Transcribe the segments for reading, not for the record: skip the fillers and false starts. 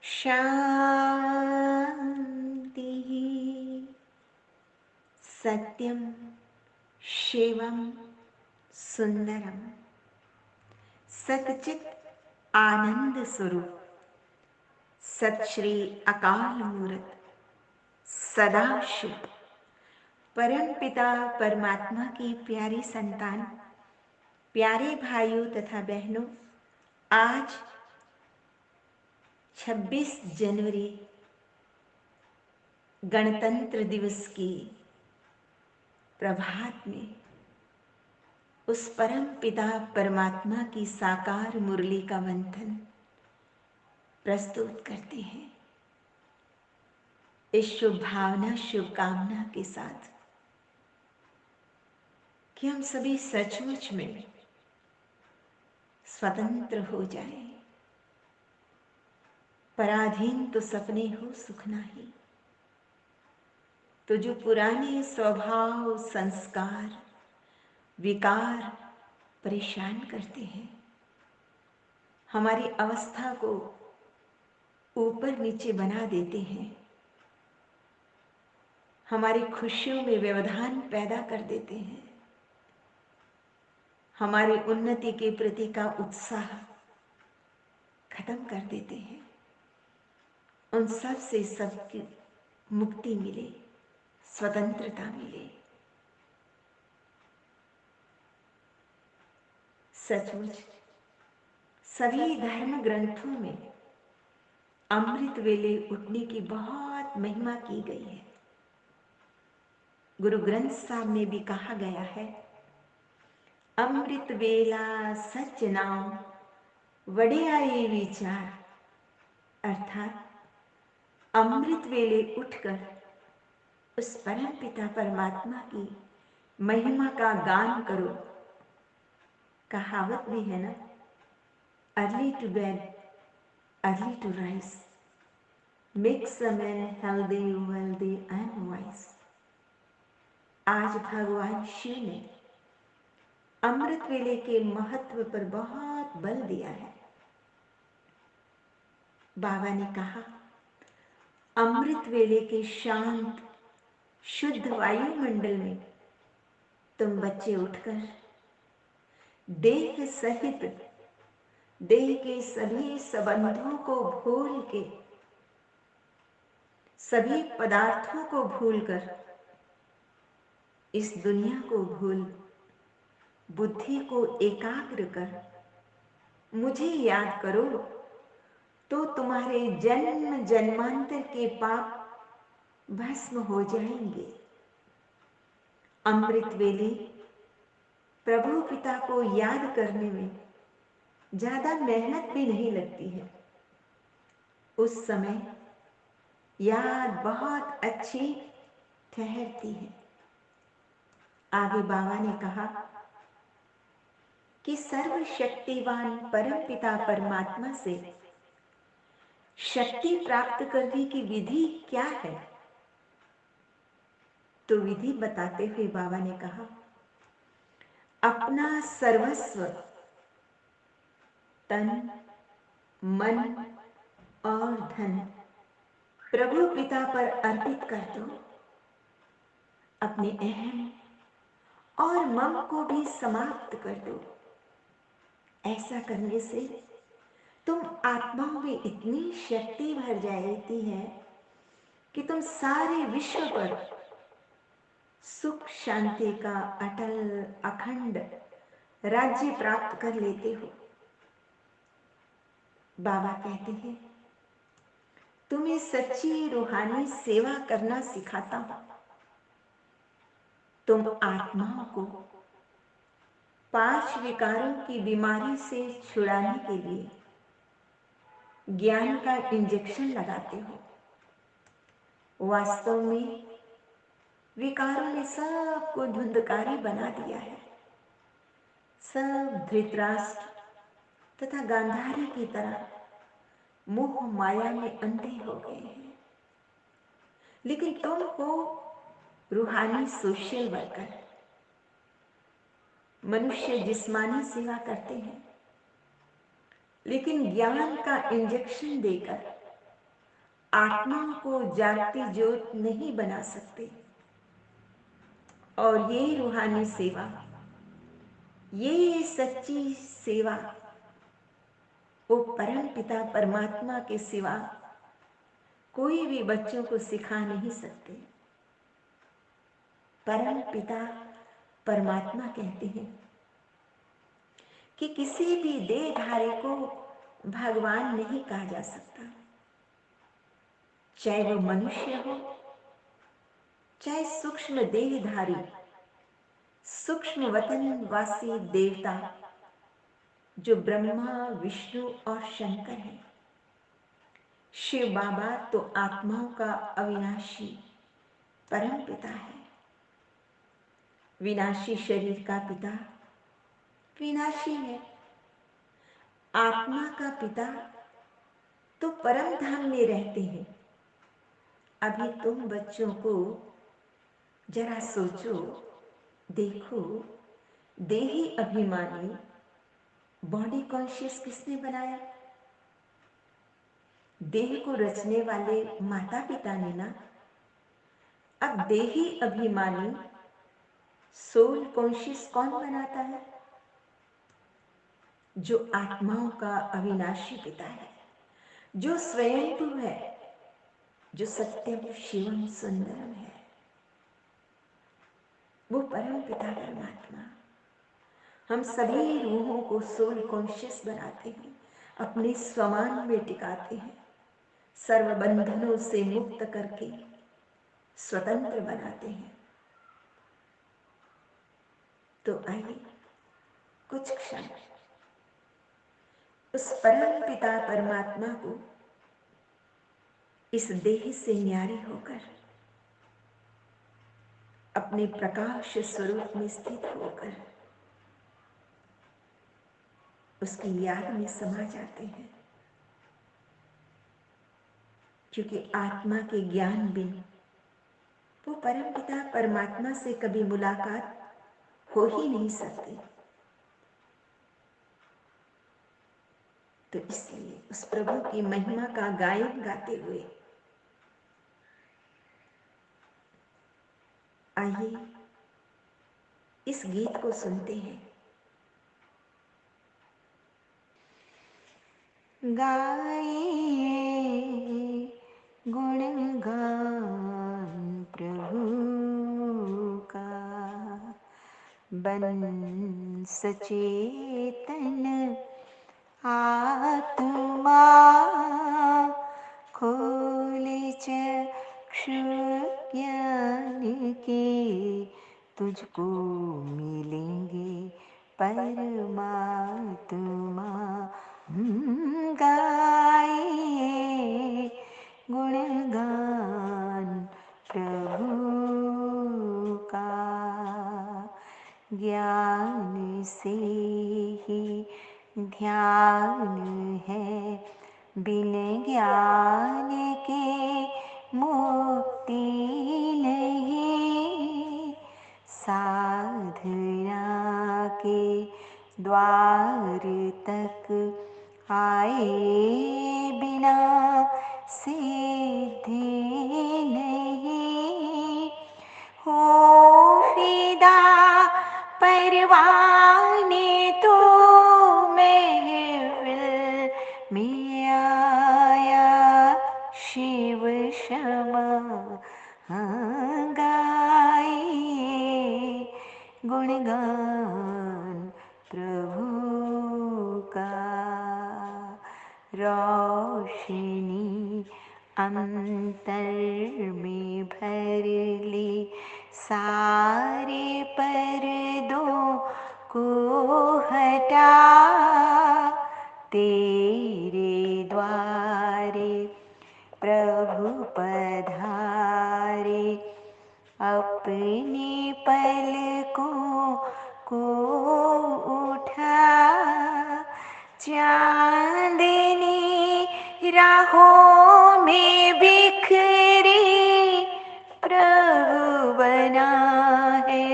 शांति। सत्यम शिवम सुंदरम सतचित आनंद स्वरूप सत श्री अकाल मूर्त सदाशिव परम पिता परमात्मा की प्यारी संतान, प्यारे भाइयों तथा बहनों, आज 26 जनवरी गणतंत्र दिवस की प्रभात में उस परम पिता परमात्मा की साकार मुरली का मंथन प्रस्तुत करते हैं। इस शुभ भावना शुभकामना के साथ कि हम सभी सचमुच में स्वतंत्र हो जाएं। पराधीन तो सपने हो सुख नाही, तो जो पुराने स्वभाव संस्कार विकार परेशान करते हैं, हमारी अवस्था को ऊपर नीचे बना देते हैं, हमारी खुशियों में व्यवधान पैदा कर देते हैं, हमारी उन्नति के प्रति का उत्साह खत्म कर देते हैं, उन सब से सबकी मुक्ति मिले, स्वतंत्रता मिले। सचमुच सभी धर्म ग्रंथों में अमृत वेले उठने की बहुत महिमा की गई है। गुरु ग्रंथ साहब में भी कहा गया है, अमृत वेला सच नाम वड़े आए विचार, अर्थात अमृत वेले उठकर उस परम पिता परमात्मा की महिमा का गान करो। कहावत भी है ना, early to bed early to rise makes a man healthy wealthy and wise. आज भगवान शिव ने अमृत वेले के महत्व पर बहुत बल दिया है। बाबा ने कहा, अमृत वेले के शांत शुद्ध वायुमंडल में तुम बच्चे उठकर देह सहित देह के सभी संबंधों को भूल के, सभी पदार्थों को भूलकर, इस दुनिया को भूल बुद्धि को एकाग्र कर मुझे याद करो, तो तुम्हारे जन्म जन्मांतर के पाप भस्म हो जाएंगे। अमृत वेले प्रभु पिता को याद करने में ज्यादा मेहनत भी नहीं लगती है। उस समय याद बहुत अच्छी ठहरती है। आगे बाबा ने कहा कि सर्वशक्तिवान परम पिता परमात्मा से शक्ति प्राप्त करने की विधि क्या है? तो विधि बताते हुए बाबा ने कहा, अपना सर्वस्व तन मन और धन प्रभु पिता पर अर्पित कर दो। अपने अहम और मम को भी समाप्त कर दो। ऐसा करने से तुम आत्माओं में इतनी शक्ति भर जाती है कि तुम सारे विश्व पर सुख शांति का अटल अखंड राज्य प्राप्त कर लेते हो। बाबा कहते हैं, तुम्हें सच्ची रूहानी सेवा करना सिखाता हूं। तुम आत्माओं को 5 विकारों की बीमारी से छुड़ाने के लिए ज्ञान का इंजेक्शन लगाते हो। वास्तव में विकारों ने सबको धुंधकारी बना दिया है। सब धृतराष्ट्र तथा गांधारी की तरह मोह माया में अंधे हो गए हैं। लेकिन तुम हो रूहानी सोशल वर्कर। मनुष्य जिस्मानी सेवा करते हैं, लेकिन ज्ञान का इंजेक्शन देकर आत्माओं को जागती ज्योत नहीं बना सकते। और ये रूहानी सेवा, ये सच्ची सेवा वो परम पिता परमात्मा के सिवा कोई भी बच्चों को सिखा नहीं सकते। परम पिता परमात्मा कहते हैं कि किसी भी देहधारी को भगवान नहीं कहा जा सकता, चाहे वो मनुष्य हो, चाहे सूक्ष्म देहधारी, सूक्ष्म वतनवासी देवता जो ब्रह्मा विष्णु और शंकर है। शिव बाबा तो आत्माओं का अविनाशी परम पिता है। विनाशी शरीर का पिता विनाशी है। आत्मा का पिता तो परम धाम में रहते हैं। अभी तुम बच्चों को जरा सोचो, देखो, देही अभिमानी बॉडी कॉन्शियस किसने बनाया? देह को रचने वाले माता पिता ने ना। अब देही अभिमानी सोल कॉन्शियस कौन बनाता है? जो आत्माओं का अविनाशी पिता है, जो स्वयंभू है, जो सत्यम शिवम सुंदरम है, वो परम पिता परमात्मा हम सभी रूहों को सोल कॉन्शियस बनाते हैं, अपने स्वमान में टिकाते हैं, सर्व बंधनों से मुक्त करके स्वतंत्र बनाते हैं। तो आइए कुछ क्षण उस परम पिता परमात्मा को इस देह से न्यारी होकर अपने प्रकाश स्वरूप में स्थित होकर उसकी याद में समा जाते हैं। क्योंकि आत्मा के ज्ञान बिन वो परम पिता परमात्मा से कभी मुलाकात हो ही नहीं सकती। तो इसलिए उस प्रभु की महिमा का गायन गाते हुए आइए इस गीत को सुनते हैं। गाइए गुणगान प्रभु का, बन सचेतन आत्मा, खोले चक्षु ज्ञान के, तुझको मिलेंगे परमात्मा। गाइए गुणगान प्रभु का, ज्ञान से ही ध्यान है, बिन ज्ञान के मुक्ति नहीं, साधना के द्वार तक आए बिना सिद्धि नहीं, हो फिदा परवाने तो महफिल में आया शिव क्षमा। गाइए गुणगान प्रभु का, रोशनी अंतर में भर ली, सारे पर्दों को हटा, तेरे द्वारे प्रभु पधारे, अपनी पलकों को उठा, चांदनी राहों में बिखरी प्रभु बना है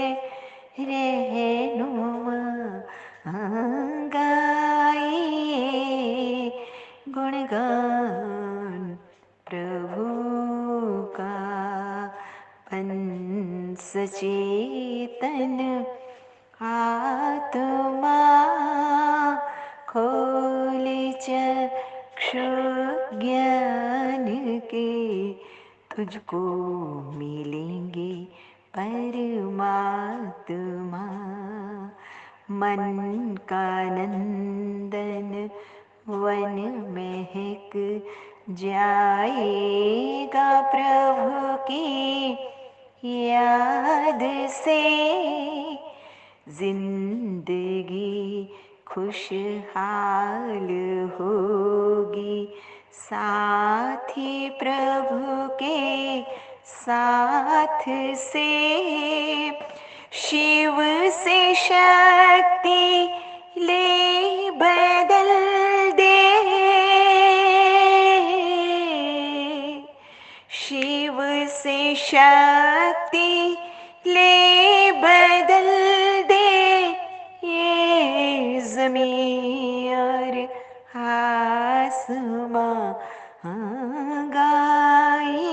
रहनुमा। गाइए गुणगान प्रभु सचेतन आत्मा खोल चक्षु ज्ञान के, तुझको मिलेंगे परमात्मा। मन का नंदन वन महक जाएगा प्रभु की याद से, जिंदगी खुशहाल होगी साथी प्रभु के साथ से। शिव से शक्ति ले बदल दे, शिव से शक्ति ले बदल दे, ये ज़मीं और आसमां गाए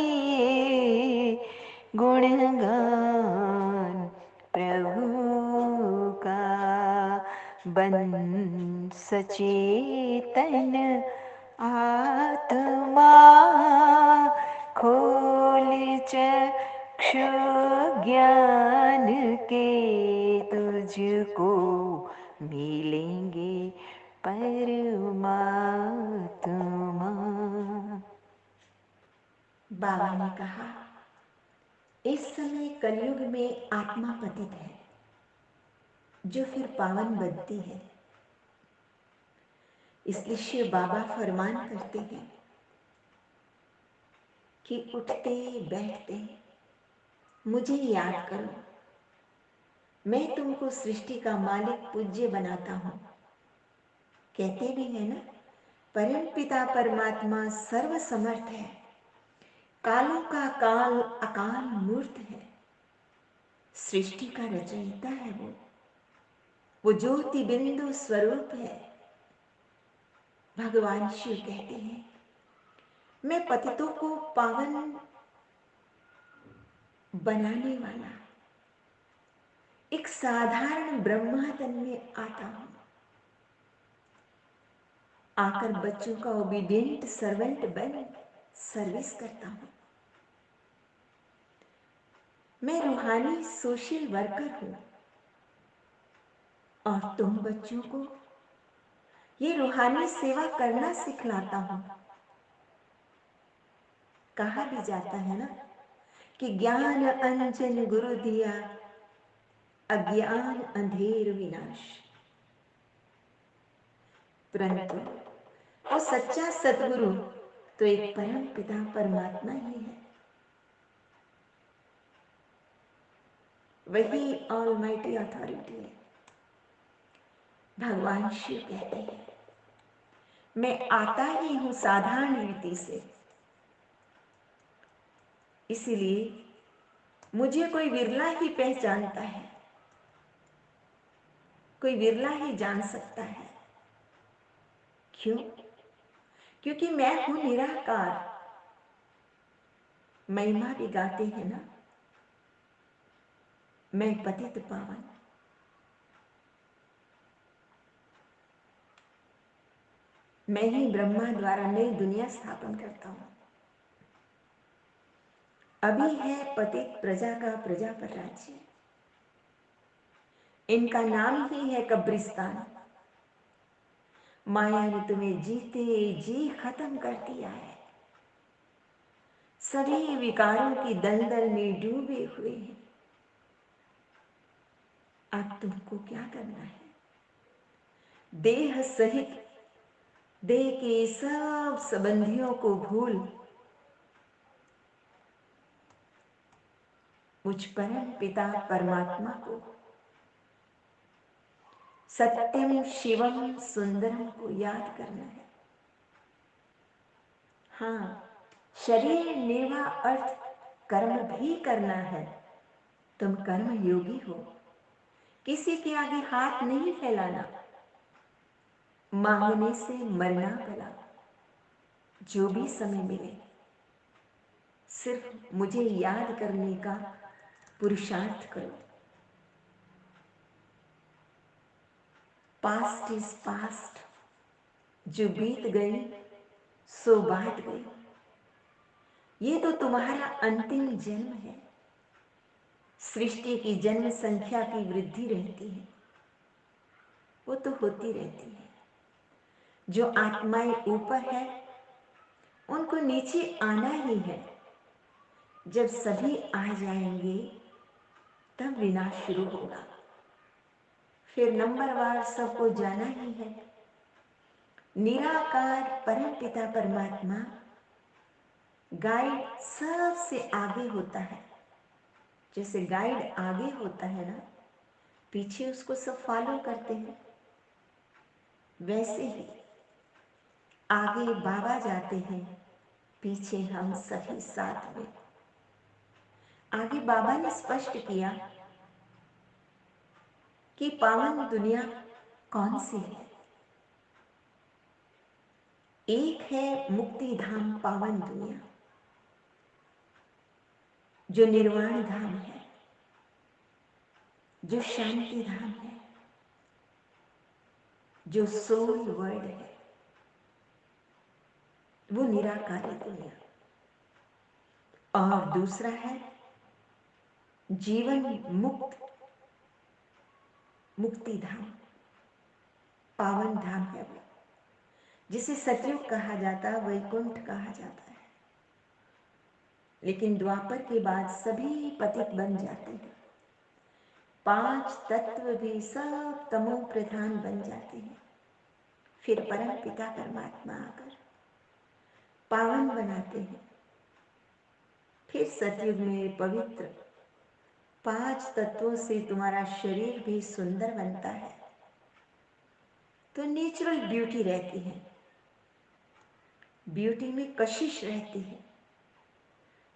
गुणगान प्रभु का। बन सचेतन आत्मा खोल चक्षु ज्ञान के, तुझको मिलेंगे परमात्मा। बाबा ने कहा, इस समय कलयुग में आत्मा पतित है, जो फिर पावन बनती है। इसलिए शिव बाबा फरमान करते हैं कि उठते बैठते मुझे याद करो, मैं तुमको सृष्टि का मालिक पूज्य बनाता हूं। कहते भी है ना, परम पिता परमात्मा सर्वसमर्थ है, कालों का काल अकाल मूर्त है, सृष्टि का रचयिता है वो ज्योति बिंदु स्वरूप है। भगवान शिव कहते हैं, मैं पतितों को पावन बनाने वाला एक साधारण ब्रह्मा तन में आता हूं, आकर बच्चों का ओबीडियंट सर्वेंट बन सर्विस करता हूं। मैं रूहानी सोशल वर्कर हूं और तुम बच्चों को ये रूहानी सेवा करना सिखलाता हूं। कहा भी जाता है ना कि ज्ञान अंजन गुरु दिया, अज्ञान अंधेर विनाश। परंतु वो सच्चा सतगुरु तो एक परम पिता परमात्मा ही है। वही ऑलमाइटी अथॉरिटी है। भगवान शिव कहते हैं, मैं आता ही हूं साधारण रीति से, इसीलिए मुझे कोई विरला ही पहचानता है, कोई विरला ही जान सकता है। क्यों? क्योंकि मैं हूं निराकार। महिमा भी गाते हैं ना, मैं पतित पावन। मैं ही ब्रह्मा द्वारा नई दुनिया स्थापन करता हूं। अभी है पतित प्रजा का प्रजा पर राज्य, इनका नाम ही है कब्रिस्तान। माया ने तुम्हें जीते जी खत्म कर दिया है, सभी विकारों की दलदल में डूबे हुए हैं। अब तुमको क्या करना है? देह सहित देह के सब संबंधियों को भूल मुझ परम पिता परमात्मा को, सत्यम शिवम सुंदरम को याद करना है। हाँ, शरीर निर्वाह अर्थ कर्म भी करना है। तुम कर्म योगी हो, किसी के आगे हाथ नहीं फैलाना, मांगने से मरना भला। जो भी समय मिले सिर्फ मुझे याद करने का पुरुषार्थ करो। पास्ट इज पास्ट, जो बीत गई सो बात गई। ये तो तुम्हारा अंतिम जन्म है। सृष्टि की जन्म संख्या की वृद्धि रहती है, वो तो होती रहती है। जो आत्माएं ऊपर है उनको नीचे आना ही है। जब सभी आ जाएंगे तब विनाश शुरू होगा। फिर नंबरवार सबको जाना ही है। निराकार परम पिता परमात्मा गाइड सबसे आगे होता है। जैसे गाइड आगे होता है ना, पीछे उसको सब फॉलो करते हैं, वैसे ही आगे बाबा जाते हैं, पीछे हम सभी साथ में। आगे बाबा ने स्पष्ट किया कि पावन दुनिया कौन सी है। एक है मुक्ति धाम पावन दुनिया, जो निर्वाण धाम है, जो शांति धाम है, जो सोल वर्ल्ड है, वो निराकारी दुनिया। और दूसरा है जीवन मुक्त मुक्ति धाम, पावन धाम है वो, जिसे सतयुग कहा जाता है, वैकुंठ कहा जाता है। लेकिन द्वापर के बाद सभी पतित बन जाते हैं। 5 तत्व भी सब तमो प्रधान बन जाते हैं। फिर परम पिता परमात्मा आकर पावन बनाते हैं। फिर सतयुग में पवित्र 5 तत्वों से तुम्हारा शरीर भी सुंदर बनता है। तो नेचुरल ब्यूटी रहती है, ब्यूटी में कशिश रहती है।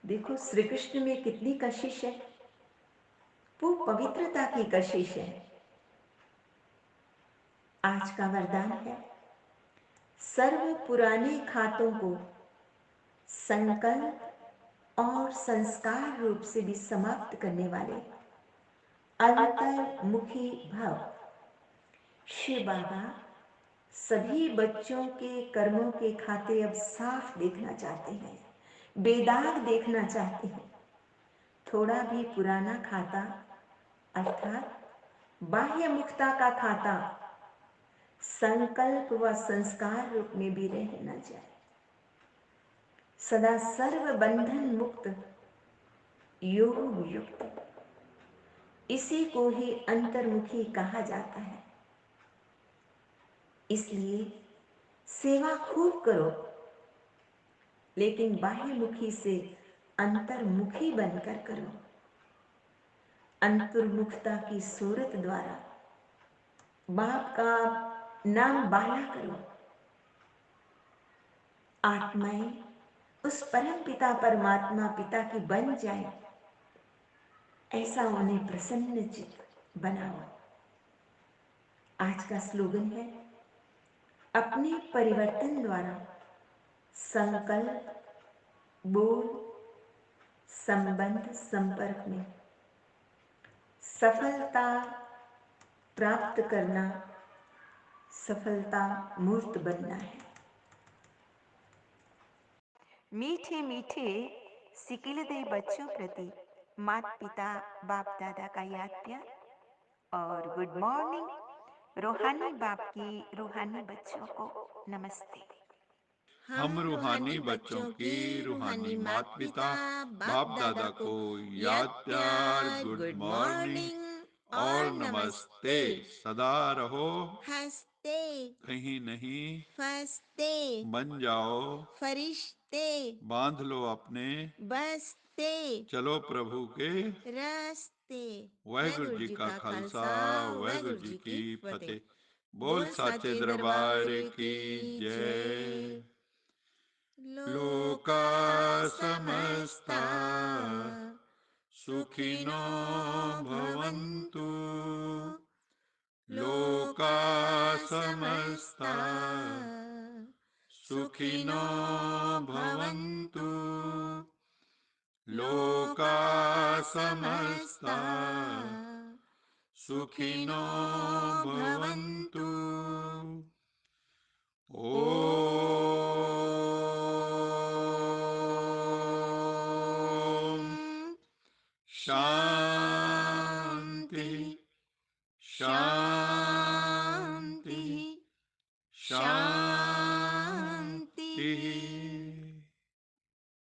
देखो श्री कृष्ण में कितनी कशिश है, वो पवित्रता की कशिश है। आज का वरदान है, सर्व पुराने खातों को संकल्प और संस्कार रूप से भी समाप्त करने वाले अंतर्मुखी भव। शिव बाबा सभी बच्चों के कर्मों के खाते अब साफ देखना चाहते हैं, बेदाग देखना चाहते हैं। थोड़ा भी पुराना खाता अर्थात बाह्य मुक्ता का खाता संकल्प व संस्कार रूप में भी रह न जाए। सदा सर्व बंधन मुक्त योग युक्त, इसी को ही अंतर्मुखी कहा जाता है। इसलिए सेवा खूब करो, लेकिन बाह्यमुखी से अंतर्मुखी बनकर करो। अंतर्मुखता की सूरत द्वारा बाप का नाम बाला करो। आत्माएं उस परम पिता परमात्मा पिता की बन जाए, ऐसा उन्हें प्रसन्न चित्त बनाओ। आज का स्लोगन है, अपने परिवर्तन द्वारा संकल्प, बोल, संबंध, संपर्क में सफलता प्राप्त करना, सफलता मूर्त बनना है। मीठे मीठे सिकिलदे बच्चों प्रति माता पिता बाप दादा का याद प्यार और गुड मॉर्निंग रूहानी बाप की रूहानी बच्चों को नमस्ते। हम रूहानी बच्चों की रूहानी माता पिता बाप दादा को याद प्यार, गुड मॉर्निंग और नमस्ते। सदा रहो हंसते, कहीं नहीं फंसते, बन जाओ फरिश्ते, बांध लो अपने बसते, चलो प्रभु के रस्ते। वाहिगुरु जी का खालसा वाहिगुरु जी की फतेह। बोल साचे दरबार की जय। लोका समस्ता सुखिनो भवन्तु। लोका समस्ता सुखिनो भवन्तु। लोका समस्ता सुखिनो भवन्तु। ओम शांति शांति शांति।